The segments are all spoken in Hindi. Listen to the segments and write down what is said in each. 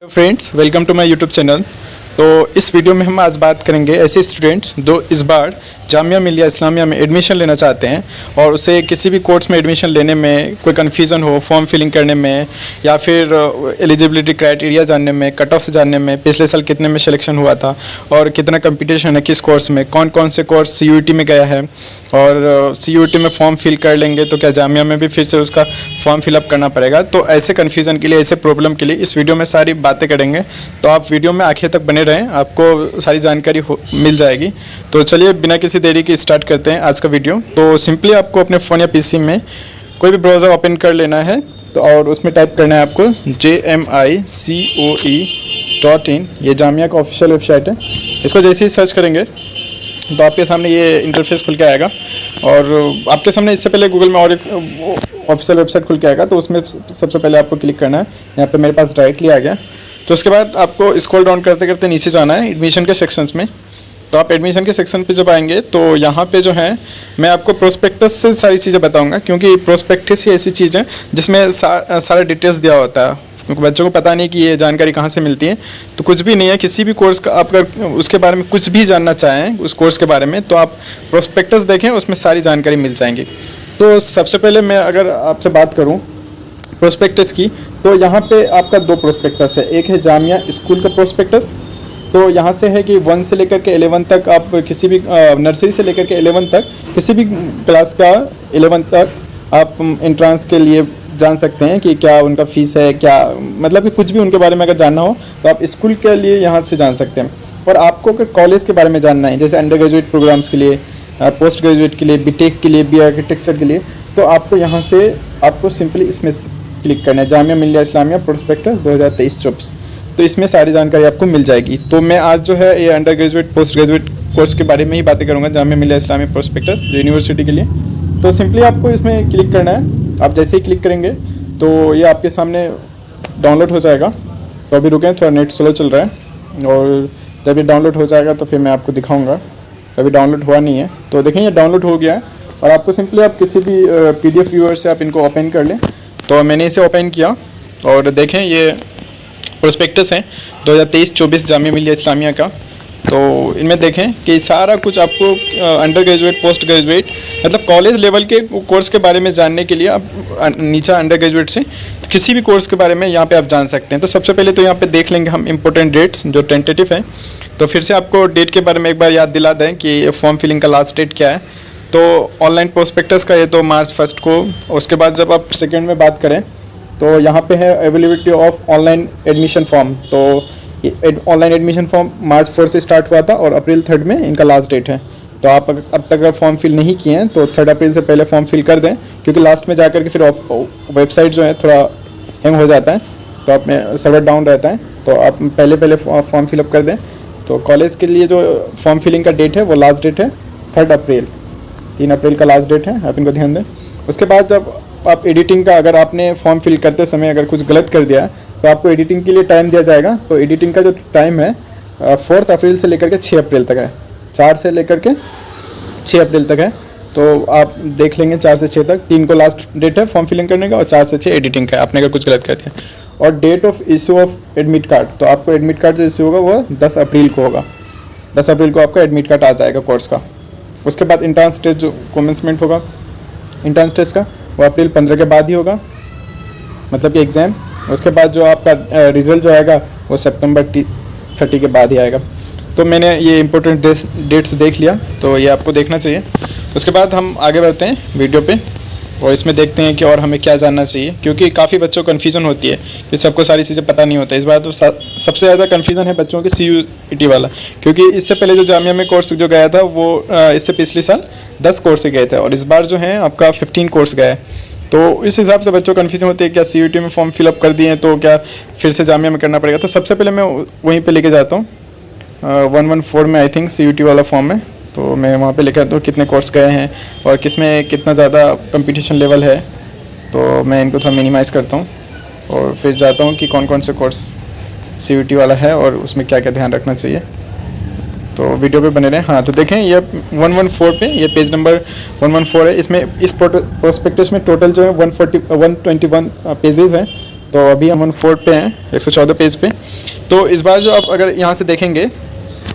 Friends, welcome to my YouTube channel. तो इस वीडियो में हम आज बात करेंगे ऐसे स्टूडेंट्स जो इस बार जामिया मिलिया इस्लामिया में एडमिशन लेना चाहते हैं और उसे किसी भी कोर्स में एडमिशन लेने में कोई कन्फ्यूज़न हो, फॉर्म फिलिंग करने में या फिर एलिजिबिलिटी क्राइटेरिया जानने में, कट ऑफ जानने में, पिछले साल कितने में सिलेक्शन हुआ था और कितना कंपटीशन है किस कोर्स में, कौन कौन से कोर्स CUET में गया है और CUET में फॉर्म फिल कर लेंगे तो क्या जामिया में भी फिर से उसका फॉर्म फिलअप करना पड़ेगा। तो ऐसे कन्फ्यूज़न के लिए, ऐसे प्रॉब्लम के लिए इस वीडियो में सारी बातें करेंगे। तो आप वीडियो में आखिर तक बने रहें, आपको सारी जानकारी मिल जाएगी। तो चलिए बिना किसी देरी के स्टार्ट करते हैं आज का वीडियो। तो सिंपली आपको अपने फ़ोन या PC में कोई भी ब्राउज़र ओपन कर लेना है तो और उसमें टाइप करना है आपको JMICOE.in। ये जामिया का ऑफिशियल वेबसाइट है। इसको जैसे ही सर्च करेंगे तो आपके सामने ये इंटरफेस खुल के आएगा और आपके सामने इससे पहले गूगल में और एक ऑफिशियल वेबसाइट खुल के आएगा। तो उसमें सबसे पहले आपको क्लिक करना है। यहाँ पे मेरे पास डायरेक्टली आ गया। तो उसके बाद आपको स्क्रॉल डाउन करते करते नीचे जाना है एडमिशन के सेक्शंस में। तो आप एडमिशन के सेक्शन पे जब आएंगे तो यहाँ पे जो है मैं आपको प्रोस्पेक्टस से सारी चीज़ें बताऊंगा, क्योंकि प्रोस्पेक्टस ही ऐसी चीज़ है जिसमें सारा डिटेल्स दिया होता है, क्योंकि बच्चों को पता नहीं कि ये जानकारी कहाँ से मिलती है। तो कुछ भी नहीं है, किसी भी कोर्स का आप अगर उसके बारे में कुछ भी जानना चाहें उस कोर्स के बारे में तो आप प्रोस्पेक्टस देखें, उसमें सारी जानकारी मिल जाएंगी। तो सबसे पहले मैं अगर आपसे बात करूँ प्रोस्पेक्टस की, तो यहाँ पे आपका दो प्रोस्पेक्टस है। एक है जामिया स्कूल का प्रोस्पेक्टस। तो यहाँ से है कि 1 से लेकर के 11 तक आप किसी भी नर्सरी से लेकर के 11 तक किसी भी क्लास का 11 तक आप एंट्रेंस के लिए जान सकते हैं कि क्या उनका फ़ीस है, क्या मतलब कि कुछ भी उनके बारे में अगर जानना हो तो आप स्कूल के लिए यहाँ से जान सकते हैं। और आपको अगर कॉलेज के बारे में जानना है, जैसे अंडर ग्रेजुएट प्रोग्राम्स के लिए, पोस्ट ग्रेजुएट के लिए, BTech के लिए, BA आर्किटेक्चर के लिए, तो आपको यहाँ से आपको सिंपली इसमें क्लिक करना है, जामिया मिलिया इस्लामिया प्रोस्पेक्टस 2023-24। तो इसमें सारी जानकारी आपको मिल जाएगी। तो मैं आज जो है ये under graduate post graduate course के बारे में ही बातें करूँगा, जामिया मिलिया इस्लामिया प्रोस्पेक्टस यूनिवर्सिटी के लिए। तो सिंपली आपको इसमें क्लिक करना है। आप जैसे ही क्लिक करेंगे तो ये आपके सामने डाउनलोड हो जाएगा। तो अभी रुकें, थोड़ा नेट स्लो चल रहा है और जब ये डाउनलोड हो जाएगा तो फिर मैं आपको दिखाऊँगा। अभी डाउनलोड हुआ नहीं है। तो देखें ये डाउनलोड हो गया है और आपको सिंपली आप किसी भी PDF व्यूअर से आप इनको ओपन कर लें। तो मैंने इसे ओपन किया और देखें ये प्रोस्पेक्टस है 2023-24 जामिया मिलिया इस्लामिया का। तो इनमें देखें कि सारा कुछ आपको अंडर ग्रेजुएट, पोस्ट ग्रेजुएट, मतलब कॉलेज लेवल के कोर्स के बारे में जानने के लिए आप नीचे अंडर ग्रेजुएट से किसी भी कोर्स के बारे में यहाँ पे आप जान सकते हैं। तो सबसे पहले तो यहाँ पे देख लेंगे हम इम्पोर्टेंट डेट्स जो टेंटेटिव हैं। तो फिर से आपको डेट के बारे में एक बार याद दिला दें कि फॉर्म फिलिंग का लास्ट डेट क्या है। तो ऑनलाइन प्रोस्पेक्टस का ये तो March 1 को। उसके बाद जब आप सेकेंड में बात करें तो यहाँ पे है availability of online admission form. तो ऑनलाइन एडमिशन फॉर्म March 4 से स्टार्ट हुआ था और April 3 में इनका लास्ट डेट है। तो आप अब तक अगर फॉर्म फिल नहीं किए हैं तो 3 अप्रैल से पहले फॉर्म फिल कर दें, क्योंकि लास्ट में जाकर के फिर वेबसाइट जो है थोड़ा हैंग हो जाता है, तो आप में सर्वर डाउन रहता है। तो आप पहले फॉर्म फिलअप कर दें। तो कॉलेज के लिए जो फॉर्म फिलिंग का डेट है वो लास्ट डेट है 3 अप्रैल, 3 अप्रैल का लास्ट डेट है, आप इनको ध्यान दें। उसके बाद जब आप एडिटिंग का, अगर आपने फॉर्म फिल करते समय अगर कुछ गलत कर दिया तो आपको एडिटिंग के लिए टाइम दिया जाएगा। तो एडिटिंग का जो टाइम है 4 अप्रैल से लेकर के 6 अप्रैल तक है, 4 से लेकर के 6 अप्रैल तक है। तो आप देख लेंगे 4 से 6 तक, 3 को लास्ट डेट है फॉर्म फिलिंग करने का और 4 से 6 एडिटिंग का, आपने अगर कुछ गलत कर दिया। और date of issue of admit card, तो आपको एडमिट कार्ड जो इशू होगा वो 10 अप्रैल को होगा। 10 अप्रैल को आपका एडमिट कार्ड आ जाएगा कोर्स का। उसके बाद इंट्रांस टेस्ट जो कमेंसमेंट होगा इंट्रांस टेस्ट का, वो अप्रैल 15 के बाद ही होगा, मतलब कि एग्ज़ाम। उसके बाद जो आपका रिज़ल्ट जो आएगा वो सितंबर 30 के बाद ही आएगा। तो मैंने ये इंपॉर्टेंट डेट्स देख लिया, तो ये आपको देखना चाहिए। उसके बाद हम आगे बढ़ते हैं वीडियो पे और इसमें देखते हैं कि और हमें क्या जानना चाहिए, क्योंकि काफ़ी बच्चों को कन्फ्यूज़न होती है कि सबको सारी चीज़ें पता नहीं होता। इस बार तो सबसे ज़्यादा कन्फ्यूज़न है बच्चों के CUET वाला, क्योंकि इससे पहले जो जामिया में कोर्स जो गया था वो इससे पिछले साल 10 कोर्स गए थे और इस बार जो है आपका 15 कोर्स गया है। तो इस हिसाब से बच्चों कन्फ्यूजन होती है, क्या CUET में फॉर्म फिलअप कर दिए तो क्या फिर से जामिया में करना पड़ेगा। तो सबसे पहले मैं वहीं पे लेके जाता हूँ 114 में, आई थिंक CUET वाला फॉर्म है। तो मैं वहाँ पे लिखा हूँ कितने कोर्स गए हैं और किस में कितना ज़्यादा कंपटीशन लेवल है। तो मैं इनको थोड़ा मिनिमाइज़ करता हूँ और फिर जाता हूँ कि कौन कौन से कोर्स CUET वाला है और उसमें क्या क्या ध्यान रखना चाहिए। तो वीडियो पे बने रहें। हाँ, तो देखें ये 114 पे, ये पेज नंबर 114 है। इसमें इस प्रोस्पेक्टस में टोटल जो है 121 पेजेस हैं। तो अभी हम ऑन 4 पे हैं, 114 पेज पे। तो इस बार जो आप अगर यहाँ से देखेंगे,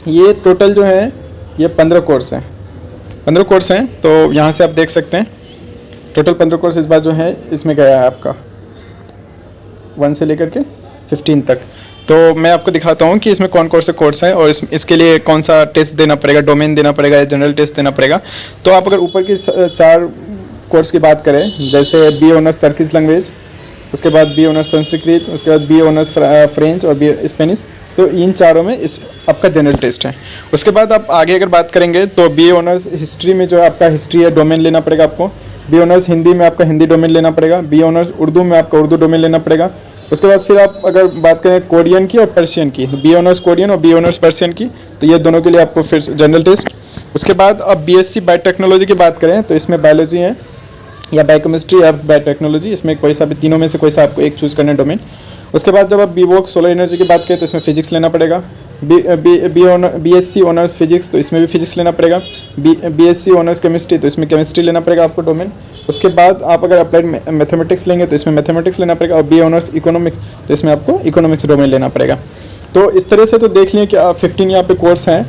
ये टोटल जो है ये 15 कोर्स हैं, 15 कोर्स हैं। तो यहाँ से आप देख सकते हैं टोटल 15 कोर्स इस बार जो है इसमें गया है आपका 1 से लेकर के 15 तक। तो मैं आपको दिखाता हूँ कि इसमें कौन कौन से कोर्स हैं और इसके लिए कौन सा टेस्ट देना पड़ेगा, डोमेन देना पड़ेगा या जनरल टेस्ट देना पड़ेगा। तो आप अगर ऊपर की 4 कोर्स की बात करें, जैसे बी ऑनर्स टर्किश लैंग्वेज, उसके बाद बी ऑनर्स संस्कृत, उसके बाद बी ऑनर्स फ्रेंच और बी स्पेनिश, तो इन चारों में इस आपका जनरल टेस्ट है। उसके बाद आप आगे अगर बात करेंगे तो बी ऑनर्स हिस्ट्री में जो आपका हिस्ट्री है डोमेन लेना पड़ेगा आपको। बी ऑनर्स हिंदी में आपका हिंदी डोमेन लेना पड़ेगा। बी ऑनर्स उर्दू में आपका उर्दू डोमेन लेना पड़ेगा। उसके बाद फिर आप अगर बात करें कोरियन की और पर्शियन की, बी ऑनर्स कोरियन और बी ऑनर्स पर्शियन की, तो ये दोनों के लिए आपको फिर जनरल टेस्ट। उसके बाद अब बीएससी बायोटेक्नोलॉजी की बात करें तो इसमें बायोलॉजी है या बायोकेमिस्ट्री या बायोटेक्नोलॉजी, इसमें कोई सा भी तीनों में से कोई सा आपको एक चूज़ करना है डोमेन। उसके बाद जब आप बीवोक सोलर एनर्जी की बात करें तो इसमें फिजिक्स लेना पड़ेगा। बीएससी ऑनर्स फिजिक्स, तो इसमें भी फिजिक्स लेना पड़ेगा। बीएससी ऑनर्स केमिस्ट्री, तो इसमें केमिस्ट्री लेना पड़ेगा आपको डोमेन। उसके बाद आप अगर अप्लाइड मैथमेटिक्स लेंगे तो इसमें मैथमेटिक्स लेना पड़ेगा। और बी ऑनर्स इकोनॉमिक्स, तो इसमें आपको इकोनॉमिक्स डोमेन लेना पड़ेगा। तो इस तरह से तो देख लिए कि 15 यहाँ पे कोर्स हैं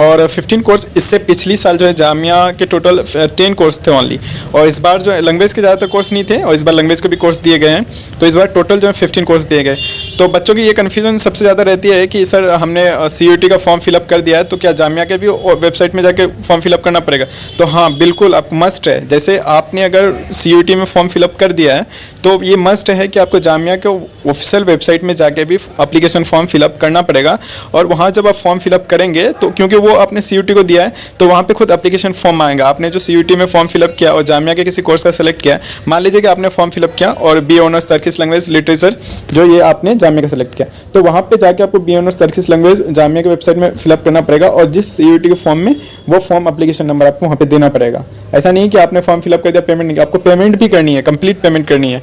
और 15 कोर्स। इससे पिछली साल जो है जामिया के टोटल 10 कोर्स थे ओनली, और इस बार जो है लैंग्वेज के ज़्यादातर कोर्स नहीं थे और इस बार लैंग्वेज के भी कोर्स दिए गए हैं। तो इस बार टोटल जो है 15 कोर्स दिए गए। तो बच्चों की ये कन्फ्यूजन सबसे ज़्यादा रहती है कि सर हमने CUET का फॉर्म फिलअप कर दिया है तो क्या जामिया के भी वेबसाइट में जाके फॉर्म फिलअप करना पड़ेगा? तो हाँ बिल्कुल, आप मस्ट है। जैसे आपने अगर CUET में फॉर्म फिलअप कर दिया है तो ये मस्ट है कि आपको जामिया के ऑफिशियल वेबसाइट में जाके भी एप्लीकेशन फॉर्म फिलअप करना पड़ेगा। और वहाँ जब आप फॉर्म फिलअप करेंगे तो क्योंकि वो आपने CUET को दिया है तो वहाँ पे खुद एप्लीकेशन फॉर्म आएगा। आपने जो CUET में फॉर्म फिलअप किया और जामिया के किसी कोर्स का सेलेक्ट किया, मान लीजिए कि आपने फॉर्म फिलअप किया और B honours Turkish language literature जो ये आपने जामिया का सेलेक्ट किया, तो वहाँ पे जाके आपको B honours Turkish language Jamia की वेबसाइट में फिलअप करना पड़ेगा और जिस CUET के फॉर्म में वो फॉर्म एप्लीकेशन नंबर आपको वहाँ पे देना पड़ेगा। ऐसा नहीं कि आपने फॉर्म फिलअप कर दिया पेमेंट नहीं, आपको पेमेंट भी करनी है, कंप्लीट पेमेंट करनी है।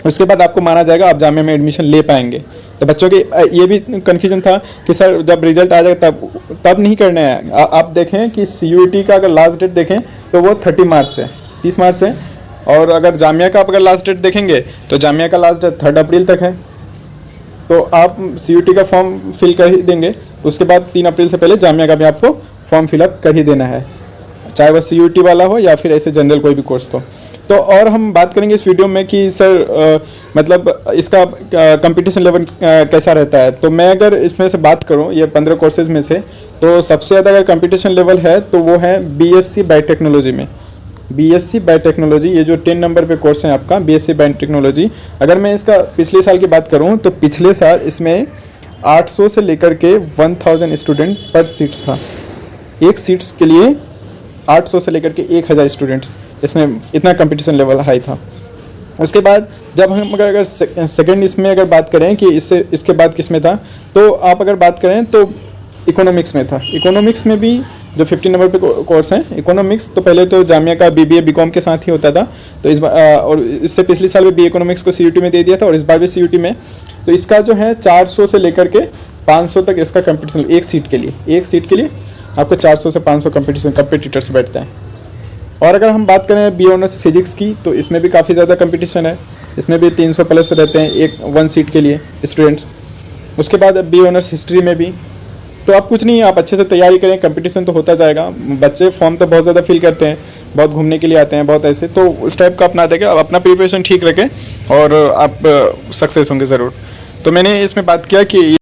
उसके बाद आपको माना जाएगा आप जामिया में एडमिशन ले पाएंगे। तो बच्चों के ये भी कन्फ्यूजन था कि सर जब रिजल्ट आ जाएगा तब नहीं करना है। आप देखें कि CUET का अगर लास्ट डेट देखें तो वो 30 मार्च है, 30 मार्च है। और अगर जामिया का आप अगर लास्ट डेट देखेंगे तो जामिया का लास्ट डेट 3 अप्रैल तक है। तो आप CUET का फॉर्म फिल कर ही देंगे तो उसके बाद 3 अप्रैल से पहले जामिया का भी आपको फॉर्म फिलअप कर ही देना है, चाहे वह CUET वाला हो या फिर ऐसे जनरल कोई भी कोर्स हो। तो और हम बात करेंगे इस वीडियो में कि सर मतलब इसका कंपटीशन लेवल कैसा रहता है। तो मैं अगर इसमें से बात करूं ये 15 कोर्सेज में से, तो सबसे ज़्यादा अगर कंपटीशन लेवल है तो वो है BSc बायोटेक्नोलॉजी में। BSc बायोटेक्नोलॉजी ये जो 10 नंबर पे कोर्स है आपका BSc बायोटेक्नोलॉजी, अगर मैं इसका पिछले साल की बात करूँ तो पिछले साल इसमें 800 से लेकर के 1000 स्टूडेंट पर सीट था। एक सीट्स के लिए 800 से लेकर के 1000 स्टूडेंट्स, इसमें इतना कंपटीशन लेवल हाई था। उसके बाद जब हम अगर सेकंड इसमें अगर बात करें कि इसके बाद किस में था, तो आप अगर बात करें तो इकोनॉमिक्स में था। इकोनॉमिक्स में भी जो 15 नंबर पे कोर्स हैं इकोनॉमिक्स, तो पहले तो जामिया का BBA BCom के साथ ही होता था। तो इस बार और इससे पिछले साल भी इकोनॉमिक्स को CUET में दे दिया था और इस बार भी CUET में। तो इसका जो है 400 से लेकर के 500 तक इसका कंपटीशन, एक सीट के लिए आपको 400 से 500 कंपटीटर्स बैठते हैं। और अगर हम बात करें बी ऑनर्स फिजिक्स की तो इसमें भी काफ़ी ज़्यादा कंपटीशन है, इसमें भी 300 प्लस रहते हैं 1 सीट के लिए स्टूडेंट्स। उसके बाद बी ऑनर्स हिस्ट्री में भी। तो आप कुछ नहीं, आप अच्छे से तैयारी करें, कंपटीशन तो होता जाएगा। बच्चे फॉर्म तो बहुत ज़्यादा फिल करते हैं, बहुत घूमने के लिए आते हैं, बहुत ऐसे, तो उस टाइप का अपना देखें, आप अपना प्रिपरेशन ठीक रखें और आप सक्सेस होंगे ज़रूर। तो मैंने इसमें बात किया कि